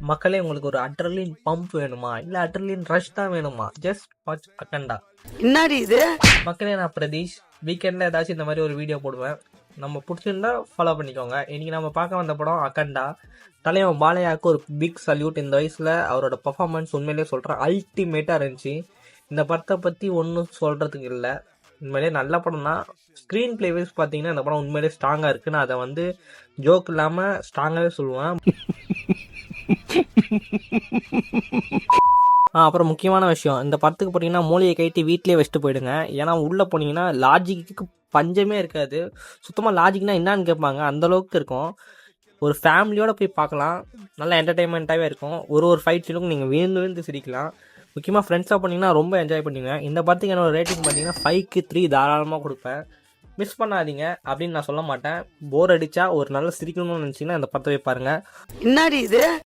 மக்களே, உங்களுக்கு ஒரு அட்ரலின் பம்ப் வேணுமா, இல்ல அட்ரலின் ரஷ் தான் வேணுமா? Just watch Akhanda. என்னடி இது? மக்களே, நான் பிரதீஷ். வீக்கெண்ட்ல ஏதாச்சும் இந்த மாதிரி ஒரு வீடியோ போடுவேன். நம்ம பிடிச்சிருந்தா ஃபாலோ பண்ணிக்கோங்க. இன்னைக்கு நம்ம பார்க்க வந்த படம் அக்கண்டா. தலைவன் பாலையாவுக்கு ஒரு பிக் சல்யூட். இந்த வயசுல அவரோட பர்ஃபார்மன்ஸ் உண்மையிலேயே சொல்றேன் அல்டிமேட்டா இருந்துச்சு. இந்த படத்தை பத்தி ஒன்றும் சொல்றதுக்கு இல்லை. உண்மையிலேயே நல்ல படம் தான். ஸ்க்ரீன் பிளே வைஸ் பார்த்தீங்கன்னா இந்த படம் உண்மையிலேயே ஸ்ட்ராங்காக இருக்குது. நான் அதை வந்து ஜோக் இல்லாமல் ஸ்ட்ராங்காகவே சொல்லுவேன். அப்புறம் முக்கியமான விஷயம், இந்த படத்துக்கு போனீங்கன்னா மூளையை கைட்டி வீட்டிலே வச்சுட்டு போயிடுங்க. ஏன்னா உள்ளே போனீங்கன்னா லாஜிக்கு பஞ்சமே இருக்காது. சுத்தமாக லாஜிக்னா என்னான்னு கேட்பாங்க, அந்தளவுக்கு இருக்கும். ஒரு ஃபேமிலியோடு போய் பார்க்கலாம். நல்லா என்டர்டெயின்மெண்ட்டாகவே இருக்கும். ஒரு ஃபைட் சீனுக்கும் நீங்கள் விழுந்து விழுந்து சிரிக்கலாம். முக்கியமாக ஃப்ரெண்ட்ஸாக பண்ணிங்கன்னா ரொம்ப என்ஜாய் பண்ணுவீங்க. இந்த படத்துக்கு என்னோட ரேட்டிங் பார்த்தீங்கன்னா 5க்கு 3 தாராளமாக கொடுப்பேன். மிஸ் பண்ணாதீங்க அப்படின்னு நான் சொல்ல மாட்டேன். போர் அடித்தா ஒரு நல்ல சிரிக்கணும்னு நினச்சிங்கன்னா இந்த படத்தை போய் பாருங்கள். என்னடி இது?